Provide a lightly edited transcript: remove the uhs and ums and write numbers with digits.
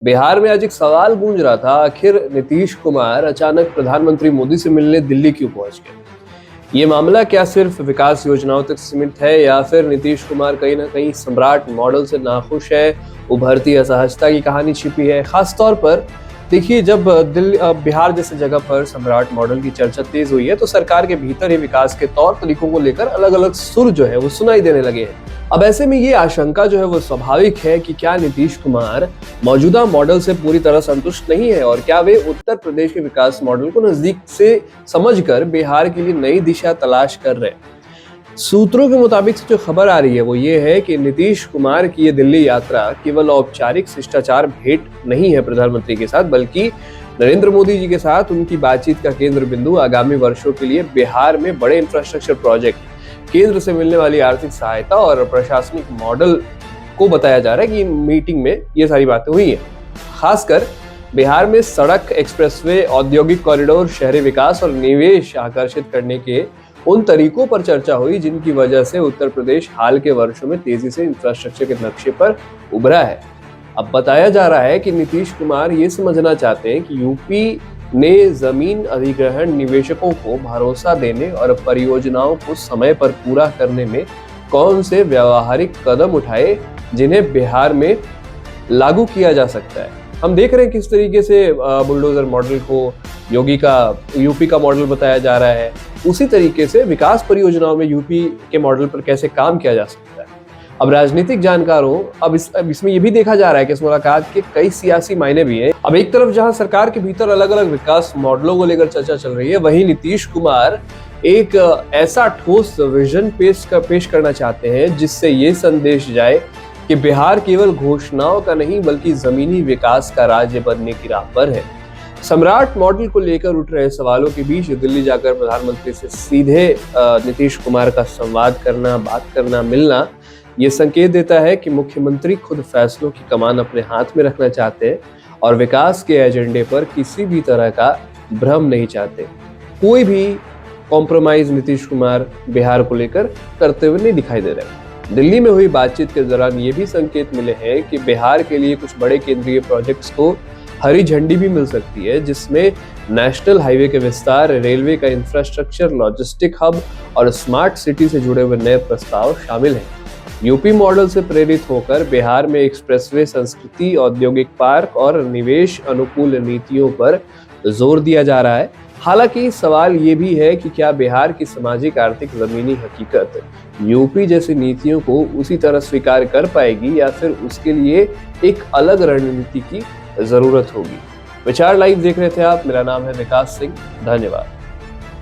बिहार में आज एक सवाल गूंज रहा था, आखिर नीतीश कुमार अचानक प्रधानमंत्री मोदी से मिलने दिल्ली क्यों पहुंच गए। ये मामला क्या सिर्फ विकास योजनाओं तक सीमित है या फिर नीतीश कुमार कहीं ना कहीं सम्राट मॉडल से नाखुश है, उभरती असहजता की कहानी छिपी है। खास तौर पर देखिए, जब बिहार जैसे जगह पर सम्राट मॉडल की चर्चा तेज हुई है तो सरकार के भीतर ही विकास के तौर तरीकों को लेकर अलग अलग सुर जो है वो सुनाई देने लगे हैं। अब ऐसे में ये आशंका जो है वो स्वाभाविक है कि क्या नीतीश कुमार मौजूदा मॉडल से पूरी तरह संतुष्ट नहीं है और क्या वे उत्तर प्रदेश के विकास मॉडल को नजदीक से समझकर बिहार के लिए नई दिशा तलाश कर रहे हैं। सूत्रों के मुताबिक जो खबर आ रही है वो ये है कि नीतीश कुमार की ये दिल्ली यात्रा केवल औपचारिक शिष्टाचार भेंट नहीं है प्रधानमंत्री के साथ, बल्कि नरेंद्र मोदी जी के साथ उनकी बातचीत का केंद्र बिंदु आगामी वर्षों के लिए बिहार में बड़े इंफ्रास्ट्रक्चर प्रोजेक्ट, केंद्र से मिलने वाली आर्थिक सहायता और प्रशासनिक मॉडल को बताया जा रहा है कि मीटिंग में ये सारी बातें हुई हैं। खासकर बिहार में सड़क, एक्सप्रेसवे, औद्योगिक कॉरिडोर, शहरी विकास और निवेश आकर्षित करने के उन तरीकों पर चर्चा हुई जिनकी वजह से उत्तर प्रदेश हाल के वर्षों में तेजी से इंफ्रास्ट्रक्चर के नक्शे पर उभरा है। अब बताया जा रहा है कि नीतीश कुमार ये समझना चाहते हैं कि यूपी ने जमीन अधिग्रहण, निवेशकों को भरोसा देने और परियोजनाओं को समय पर पूरा करने में कौन से व्यावहारिक कदम उठाए जिन्हें बिहार में लागू किया जा सकता है। हम देख रहे हैं किस तरीके से बुलडोजर मॉडल को यूपी का मॉडल बताया जा रहा है। उसी तरीके से विकास परियोजनाओं में यूपी के मॉडल पर कैसे काम किया जा सकता है। अब राजनीतिक जानकारों अब इसमें यह भी देखा जा रहा है कि इस मुलाकात के कई सियासी मायने भी हैं। अब एक तरफ जहां सरकार के भीतर अलग अलग विकास मॉडलों को लेकर चर्चा चल रही है, वहीं नीतीश कुमार एक ऐसा ठोस विजन पेश करना चाहते हैं जिससे ये संदेश जाए कि बिहार केवल घोषणाओं का नहीं बल्कि जमीनी विकास का राज्य बनने की राह पर है। सम्राट मॉडल को लेकर उठ रहे सवालों के बीच दिल्ली जाकर प्रधानमंत्री से सीधे नीतीश कुमार का संवाद करना, बात करना, मिलना, ये संकेत देता है कि मुख्यमंत्री खुद फैसलों की कमान अपने हाथ में रखना चाहते हैं और विकास के एजेंडे पर किसी भी तरह का भ्रम नहीं चाहते। कोई भी कॉम्प्रोमाइज नीतीश कुमार बिहार को लेकर करते हुए नहीं दिखाई दे रहे। दिल्ली में हुई बातचीत के दौरान ये भी संकेत मिले हैं कि बिहार के लिए कुछ बड़े केंद्रीय प्रोजेक्ट्स को हरी झंडी भी मिल सकती है, जिसमें नेशनल हाईवे के विस्तार, रेलवे का इंफ्रास्ट्रक्चर, लॉजिस्टिक हब और स्मार्ट सिटी से जुड़े हुए नए प्रस्ताव शामिल हैं। यूपी मॉडल से प्रेरित होकर बिहार में एक्सप्रेसवे, संस्कृति, औद्योगिक पार्क और निवेश अनुकूल नीतियों पर जोर दिया जा रहा है। हालांकि सवाल ये भी है कि क्या बिहार की सामाजिक, आर्थिक, जमीनी हकीकत यूपी जैसी नीतियों को उसी तरह स्वीकार कर पाएगी या फिर उसके लिए एक अलग रणनीति की जरूरत होगी। विचार लाइव देख रहे थे आप। मेरा नाम है विकास सिंह। धन्यवाद।